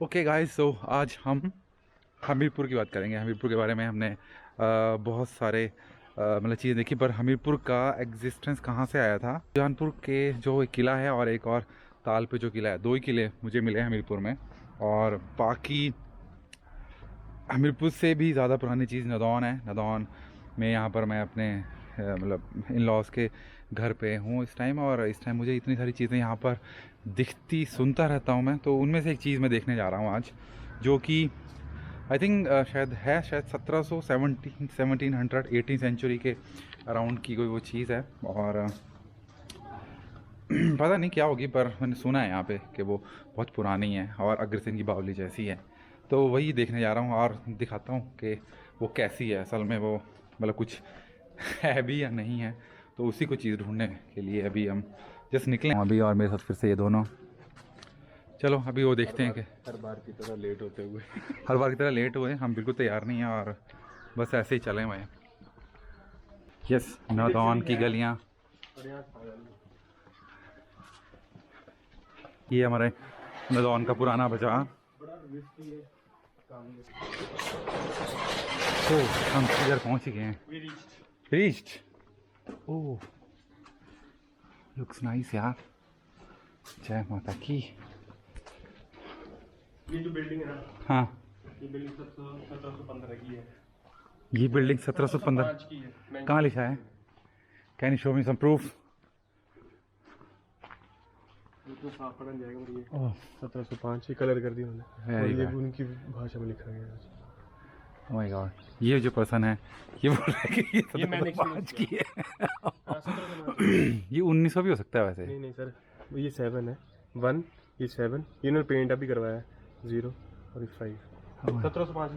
Okay guys, सो आज हम हमीरपुर की बात करेंगे। हमीरपुर के बारे में हमने बहुत सारे मतलब चीज़ें देखी, पर हमीरपुर का एग्जिस्टेंस कहाँ से आया था। जौनपुर के जो एक किला है और एक और ताल पे जो किला है, दो ही किले मुझे मिले हमीरपुर में। और बाकी हमीरपुर से भी ज़्यादा पुरानी चीज़ नदौन है। नदौन में यहाँ पर मैं अपने मतलब इन लॉज के घर पे हूँ इस टाइम, और इस टाइम मुझे इतनी सारी चीज़ें यहाँ पर दिखती सुनता रहता हूँ मैं। तो उनमें से एक चीज़ मैं देखने जा रहा हूँ आज, जो कि आई थिंक शायद 1700 18 सेंचुरी के अराउंड की कोई वो चीज़ है। और पता नहीं क्या होगी, पर मैंने सुना है यहाँ पे कि वो बहुत पुरानी है और अग्रसेन की बावली जैसी है। तो वही देखने जा रहा हूँ और दिखाता हूँ कि वो कैसी है असल में, वो मतलब कुछ है भी या नहीं है। तो उसी को चीज़ ढूंढने के लिए अभी हम जस्ट निकले अभी, और मेरे साथ फिर से ये दोनों। चलो अभी वो देखते हैं कि हर बार की तरह लेट होते हुए हर बार की तरह लेट हुए, हम बिल्कुल तैयार नहीं हैं और बस ऐसे ही चले हुए हैं। यस, नदौन की गलियाँ, ये हमारे नदौन का पुराना बाजार। तो हम इधर पहुंच गए हैं। रीच्ड। ओह, लुक्स नाइस यार। जय माता की। ये जो बिल्डिंग है ना, हाँ, ये बिल्डिंग 1715 की है। ये बिल्डिंग 1715 की है। कहाँ लिखा है? Can you show me some proof? तो साफ पढ़ा जाएगा। और ये ओह 1705 ही कलर कर दिया उन्होंने, और ये उनकी भाषा में लिखा गया है। ओह माय गॉड, ये जो पर्सन है ये बोल रहा है कि ये मैंने 1705 की है। 1705 ये 1900 भी हो सकता है वैसे। नहीं नहीं सर, ये 7 है, 1 ये 7, ये इन्होंने पेंट अभी करवाया है 0 और 5। 1705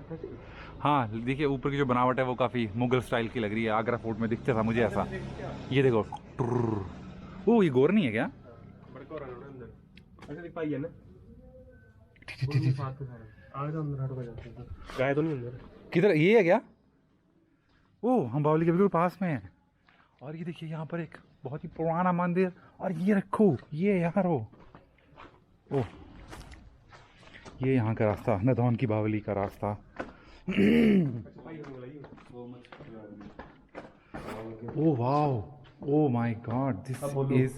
हाँ देखिए, ऊपर की जो बनावट है वो काफ़ी मुगल स्टाइल की लग रही है। आगरा फोर्ट में दिखता था मुझे ऐसा। ये देखो, ओह ये गोर नहीं है क्या? बड़का रहा है अंदर, ऐसे दिख पाई है ना। आगे तो अंदर हटो जाते हैं, गाय तो नहीं अंदर। किधर ये है क्या? ओह, हम बावली के बिल्कुल पास में हैं। और ये देखिए यहाँ पर एक बहुत ही पुराना मंदिर, और ये रखो ये यार वो, ओह ये यहाँ का रास्ता, नदौन की बावली का रास्ता। Oh wow, oh my God, this is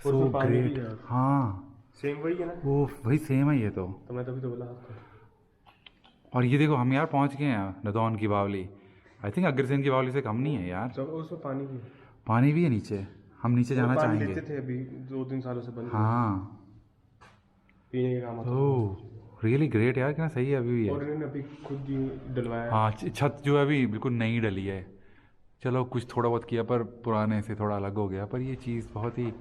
so great. हाँ सेम वही है ना। ओह वही सेम है ये तो मैं तभी तो बोला आपको। और ये देखो हम यार पहुँच गए हैं नदौन की बावली। आई थिंक अग्रसेन की बावली से कम नहीं है यार। जब उसमें पानी भी, पानी भी है नीचे, हम नीचे जाना पानी चाहेंगे। देते थे अभी 2-3 सालों से बंद। हाँ पीने के काम आता है। ओह रियली ग्रेट यार, कितना सही है अभी भी और है। इन्होंने अभी खुद ही डलवाया। हाँ छत जो है अभी बिल्कुल नई डली है। चलो कुछ थोड़ा बहुत किया, पर पुराने से थोड़ा अलग हो गया। पर ये चीज़ बहुत ही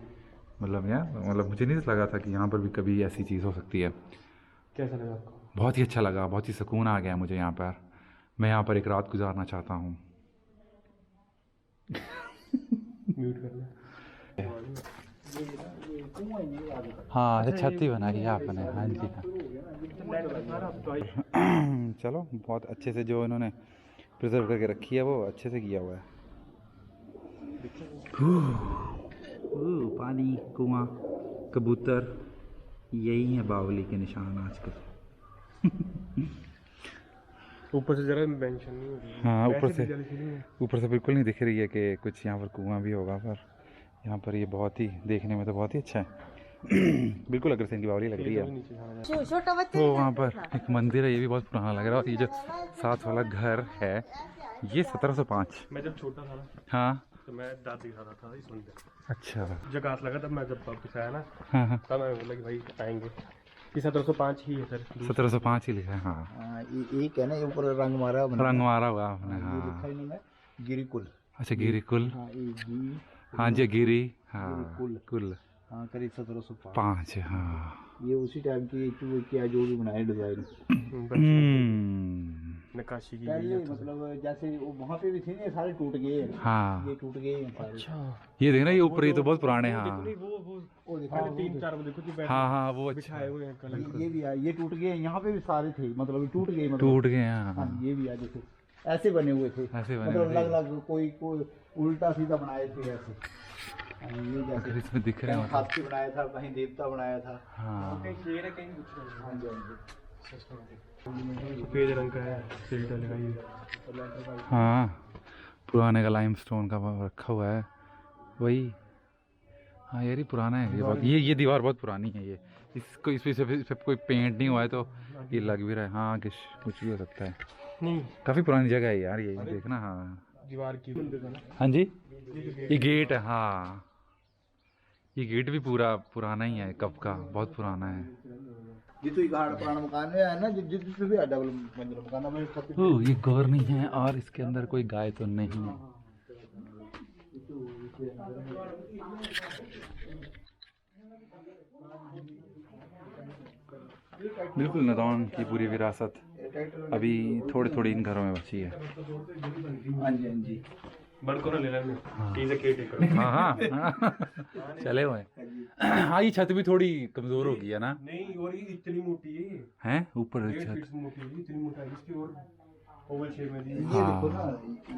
मतलब यार, मतलब मुझे नहीं लगा था कि यहाँ पर भी कभी ऐसी चीज़ हो सकती है। कैसा लगा आपको? बहुत ही अच्छा लगा, बहुत ही सुकून आ गया मुझे यहाँ पर। मैं यहाँ पर एक रात गुजारना चाहता हूँ। म्यूट करना। हाँ अच्छा, छत ही बनाई है आपने। हाँ जी हाँ। चलो बहुत अच्छे से जो इन्होंने प्रिजर्व करके रखी है वो अच्छे से किया हुआ है। पानी, कुआं, कबूतर, यही है बावली के निशान आजकल। ऊपर से जरा मेंशन नहीं हो रही है। हाँ वैसे ऊपर से बिल्कुल नहीं दिख रही है कि कुछ यहाँ पर कुआं भी होगा, पर यहाँ पर ये बहुत ही देखने में तो बहुत ही अच्छा है। बिल्कुल अग्रसेन की बावली लग रही है। तो वहाँ पर एक मंदिर है, ये भी बहुत पुराना लग रहा है। और ये जो साथ वाला घर है ये 1705। मैं जब छोटा था ना, हाँ तो मैं दादी खाता था इस मंदिर। अच्छा जब घास लगा तब मैं जब वापस आया ना, हाँ हाँ तब मैं बोला कि भाई आएंगे। ये 1705 ही है सर। 1705 ही लिखा है। हाँ एक है ना, ये ऊपर रंग मारा बना रंग मारा हुआ आपने। ये हाँ लिखा ही नहीं है गिरिकुल। अच्छा गिरिकुल। हाँ ये गी हाँ जी गिरी, हाँ गिरिकुल। कुल हाँ करीब 1705। 5। हाँ ये उसी टाइम की क्या जो भी बनाए डिजाइन नक्काशी की पहले, मतलब जैसे वो वहाँ पे भी थे ये सारे टूट गए हैं। हाँ ये टूट गए हैं सारे। अच्छा ये देखना, ये ऊपर ये तो बहुत पुराने। हाँ वो दिखा 3-4 देखो जी बैठे हाँ हाँ वो अच्छा बिछाए हुए हैं कलर। ये भी है, ये टूट गए। यहाँ पे भी सारे थे, मतलब टूट गए, मतलब टूट गए। हाँ हाँ ये भी है, जैसे ऐसे बने हुए थे, ऐसे बने मतलब हुए थे। अलग अलग, कोई उल्टा सीधा बनाए थे ऐसे। ये अगर जैसे इसमें दिख रहे कहीं हो हाथी बनाया था, कहीं देवता बनाया था। हाँ कहीं शेर है, कहीं कुछ नहीं। हाँ जी हाँ जी। सफेद रंग का है, सीट लगाई। हाँ, पुराने का लाइमस्टोन का रखा हुआ है वही। हाँ यार ये पुराना है, ये दीवार बहुत पुरानी है। ये इसको इस पे कोई पेंट नहीं हुआ है तो ये लग भी रहा है। हाँ कुछ भी हो सकता है। नहीं, काफ़ी पुरानी जगह है यार ये देखना। हाँ दीवार की हाँ जी, ये गेट है। हाँ ये गेट भी पूरा पुराना ही है, कब का, बहुत पुराना है। ये तो एक हाड़ पुराना मकान है ना, जिस भी डबल मंजिला मकान है, मैं सब ओह ये घर नहीं है और इसके अंदर कोई गाय तो नहीं है। बिल्कुल नदौन की पूरी विरासत अभी थोड़ी थोड़ी इन घरों में बची है। हाँ जी हाँ जी। बड़ को ना ले लेना, इज अ केयरटेकर। हाँ हाँ चले हुए हैं। हाँ ये छत भी थोड़ी कमजोर हो गई है ना। नहीं, और ये इतनी मोटी है, हैं ऊपर 1.5 छत। फीट मोटी है, इतनी मोटा है इसकी। और ओवल शेप में दी। ये हाँ। देखो ना,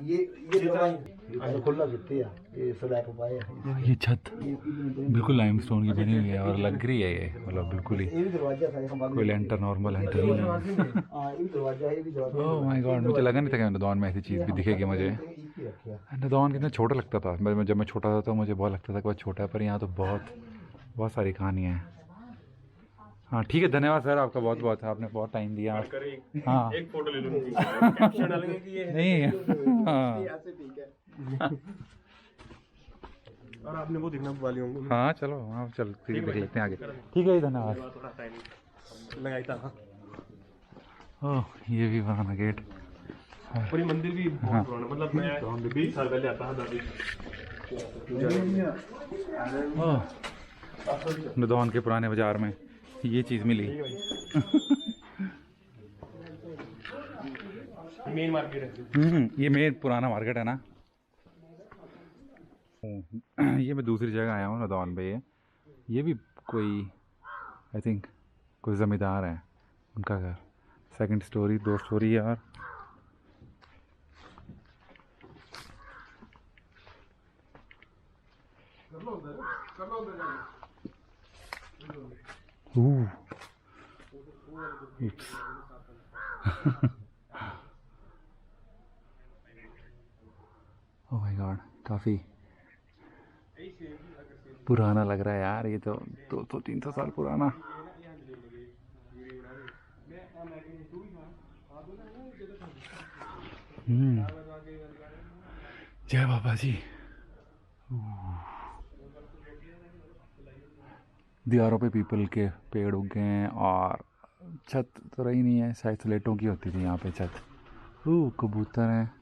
ये दरवाजा खुला कितने है, ये स्लैब पाया है। ये छत बिल्कुल लाइमस्टोन की बनी हुई है और लग रही है ये, मतलब बिल्कुल ही ये भी दरवाजा था, हम कोई लेंटर नॉर्मल लेंटर नहीं है। हां ये भी दरवाजा है, ये भी दरवाजा ओह माय गॉड, मुझे लगा नहीं था कि नदौन में ऐसी चीज़ भी दिखेगी मुझे। एक ही रखा। नदौन कितना छोटा लगता था, जब मैं छोटा था तो मुझे बहुत लगता था कि बहुत छोटा है, पर यहाँ तो बहुत सारी कहानियाँ हैं। हाँ ठीक है, धन्यवाद सर आपका बहुत बहुत, आपने बहुत टाइम दिया। हाँ एक फोटो ले लो, कैप्शन डालेंगे कि ये नहीं हाँ ऐसे ठीक है। और आपने वो देखना वाली होंगे। हाँ चलो हाँ चल फिर देख लेते हैं आगे। ठीक है जी धन्यवाद। थोड़ा टाइम लगाई था। ओह ये भी पुराना गेट। और ये मंदिर भी बहुत पुराना, मतलब मैं 20 साल पहले आता था दादी। ओह नदौन के पुराने बाजार में ये चीज़ मिली। मेन मार्केट है। ये मेन पुराना मार्केट है ना। ये मैं दूसरी जगह आया हूँ नदौन पे। ये भी कोई आई थिंक कोई ज़मींदार है, उनका घर, सेकंड स्टोरी 2 स्टोरी यार। ओह माय गॉड, काफ़ी पुराना लग रहा है यार ये तो 200-300 साल पुराना। जय बाबा जी। दीवारों पे पीपल के पेड़ उग गए हैं और छत तो रही नहीं है, शायद स्लेटों की होती थी यहाँ पे छत। कबूतर हैं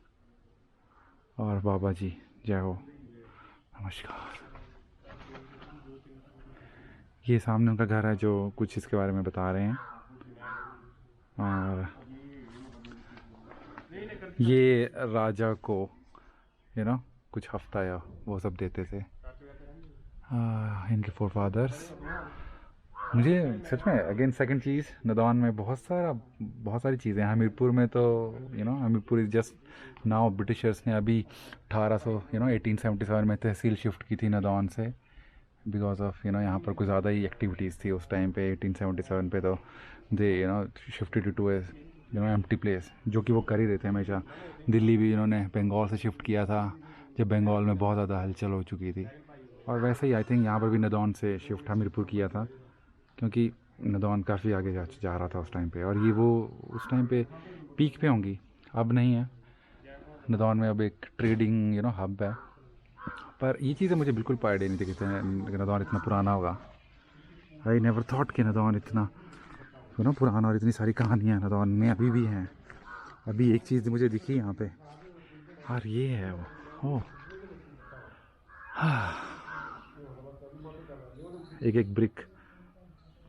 और बाबा जी जय हो, नमस्कार। ये सामने उनका घर है जो कुछ इसके बारे में बता रहे हैं। और ये राजा को कुछ हफ्ता या वो सब देते थे इनके फोरफादर्स। मुझे सच में अगेन सेकंड चीज़, नदौन में बहुत सारी चीज़ें हैं। हमीरपुर में तो Hamirpur is just now, Britishers ने अभी 1877 में तहसील शिफ्ट की थी नदौन से, बिकॉज ऑफ यहाँ पर कुछ ज़्यादा ही एक्टिविटीज़ थी उस टाइम पे 1877 पे। तो they shifted to a empty place, जो कि वो कर ही रहे थे हमेशा। दिल्ली भी इन्होंने बंगाल से शिफ्ट किया था जब बंगाल में बहुत ज़्यादा हलचल हो चुकी थी। और वैसे ही आई थिंक यहाँ पर भी नदौन से शिफ्ट हमीरपुर किया था, क्योंकि नदौन काफ़ी आगे जा रहा था उस टाइम पे। और ये वो उस टाइम पे पीक पे होंगी, अब नहीं है। नदौन में अब एक ट्रेडिंग हब है। पर ये चीज़ें मुझे बिल्कुल आइडिया नहीं थी कि नदौन इतना पुराना होगा। आई नेवर थॉट कि नदौन इतना पुराना, और इतनी सारी कहानियाँ नदौन में अभी भी हैं। अभी एक चीज़ मुझे दिखी यहाँ पे, और ये है वो एक ब्रिक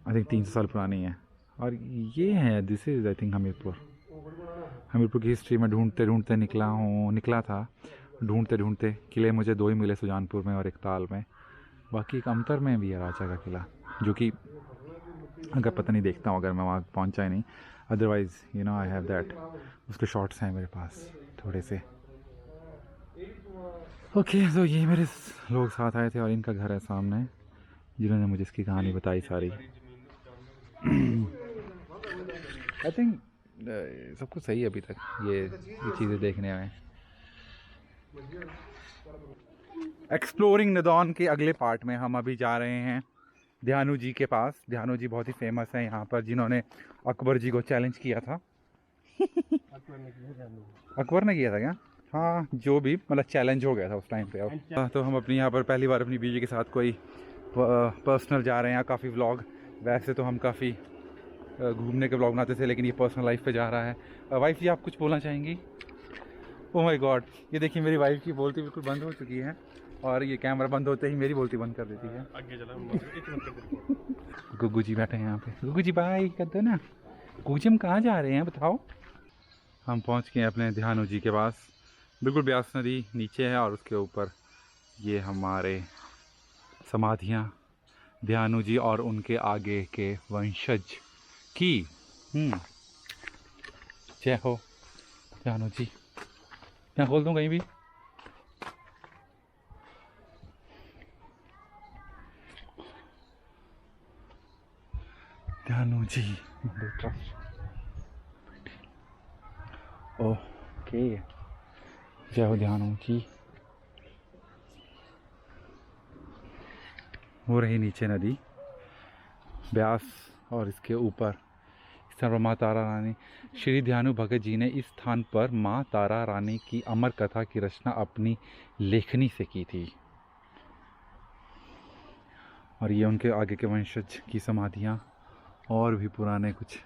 आई थिंक 300 साल पुरानी है। और ये है, this is I think Hamirpur की हिस्ट्री में ढूंढते निकला था। ढूंढते किले मुझे 2 ही मिले, सुजानपुर में और एक ताल में। बाकी एक अमतर में भी है राजा का किला, जो कि अगर पता नहीं देखता हूँ, अगर मैं वहाँ पहुँचा ही नहीं, अदरवाइज़ आई हैव दैट, उसके शॉर्ट्स हैं मेरे पास थोड़े से। ओके तो ये मेरे लोग साथ आए थे और इनका घर है सामने, जिन्होंने मुझे इसकी कहानी बताई सारी। आई थिंक सब कुछ सही है अभी तक ये चीज़ें देखने में। एक्सप्लोरिंग नदौन के अगले पार्ट में हम अभी जा रहे हैं ध्यानु जी के पास। ध्यानु जी बहुत ही फेमस हैं यहाँ पर, जिन्होंने अकबर जी को चैलेंज किया था। अकबर ने किया था क्या? हाँ, जो भी मतलब चैलेंज हो गया था उस टाइम पे। अब तो हम अपनी यहाँ पर पहली बार अपनी बीवी के साथ कोई पर्सनल जा रहे हैं। काफ़ी व्लॉग, वैसे तो हम काफ़ी घूमने के व्लॉग बनाते थे, लेकिन ये पर्सनल लाइफ पे जा रहा है। वाइफ जी, आप कुछ बोलना चाहेंगी? ओह माय गॉड, ये देखिए मेरी वाइफ की बोलती बिल्कुल बंद हो चुकी है, और ये कैमरा बंद होते ही मेरी बोलती बंद कर देती है। आगे चला। गुग्गू जी बैठे हैं यहाँ पे। गुग्गू जी बाय कर दो ना। गुग्गू जी हम कहाँ जा रहे हैं बताओ? हम पहुँच गए अपने ध्यानु जी के पास। बिल्कुल ब्यास नदी नीचे है और उसके ऊपर ये हमारे समाधियाँ ध्यानु जी और उनके आगे के वंशज की। जय हो ध्यानु जी। यहाँ खोल दूँ कहीं भी? ध्यानु जी ओके, जय हो ध्यानु जी। हो रही नीचे नदी ब्यास, और इसके ऊपर इस स्थान पर माँ तारा रानी। श्री ध्यानु भगत जी ने इस स्थान पर माँ तारा रानी की अमर कथा की रचना अपनी लेखनी से की थी। और ये उनके आगे के वंशज की समाधियाँ और भी पुराने कुछ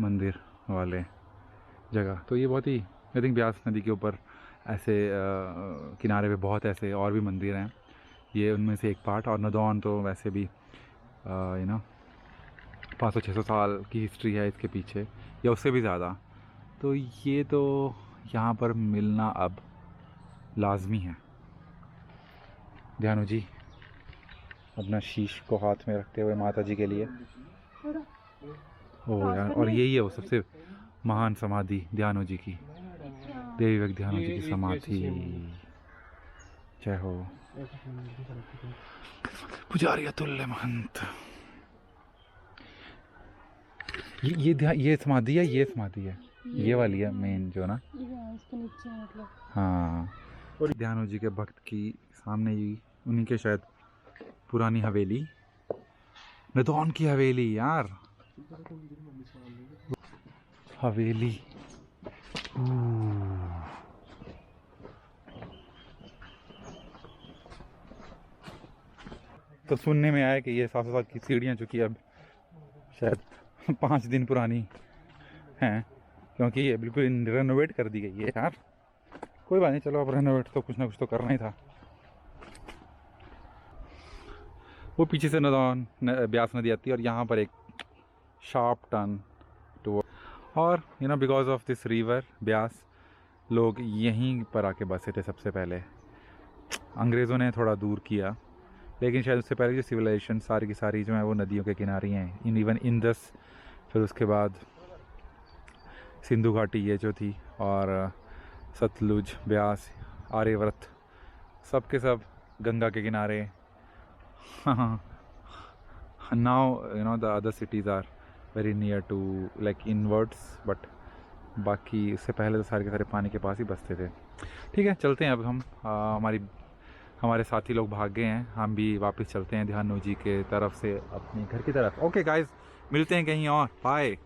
मंदिर वाले जगह। तो ये बहुत ही, आई थिंक ब्यास नदी के ऊपर ऐसे किनारे पे बहुत ऐसे और भी मंदिर हैं, ये उनमें से एक पार्ट। और नदौन तो वैसे भी 500-600 साल की हिस्ट्री है इसके पीछे, या उससे भी ज़्यादा। तो ये तो यहाँ पर मिलना अब लाजमी है। ध्यानु जी अपना शीश को हाथ में रखते हुए माता जी के लिए। ओ यार, और यही है वो सबसे महान समाधि ध्यानु जी की, देवी भक्त ध्यानु जी की समाधि। जय हो पुजारी अतुल्य महंत। ये समाधि है, ये समाधि है, ये वाली है मेन जो ना, इसके नीचे मतलब। हाँ। और ध्यानु जी के भक्त की सामने ही उन्हीं के शायद पुरानी हवेली, नदौन की हवेली यार, हवेली। तो सुनने में आया कि ये 700 साल की सीढ़ियाँ, जो कि अब शायद 5 दिन पुरानी हैं, क्योंकि ये बिल्कुल रेनोवेट कर दी गई है यार। कोई बात नहीं, चलो अब रेनोवेट तो कुछ ना कुछ तो करना ही था। वो पीछे से नदौन ब्यास नदी आती है, और यहाँ पर एक शार्प टर्न टू, और because of this river Beas, लोग यहीं पर आके बसे थे सबसे पहले। अंग्रेज़ों ने थोड़ा दूर किया, लेकिन शायद उससे पहले जो सिविलाइजेशन सारी की सारी जो है वो नदियों के किनारे हैं। इवन इंदस, फिर उसके बाद सिंधु घाटी ये जो थी, और सतलुज, ब्यास, आर्यव्रत, सब के सब गंगा के किनारे। Now the other cities are very near to like inwards, but बाकी उससे पहले तो सारे के सारे पानी के पास ही बसते थे। ठीक है, चलते हैं अब हम। हमारे साथी लोग भाग गए हैं, हम भी वापस चलते हैं ध्यानु जी के तरफ से अपने घर की तरफ। ओके गाइस, मिलते हैं कहीं और, बाय।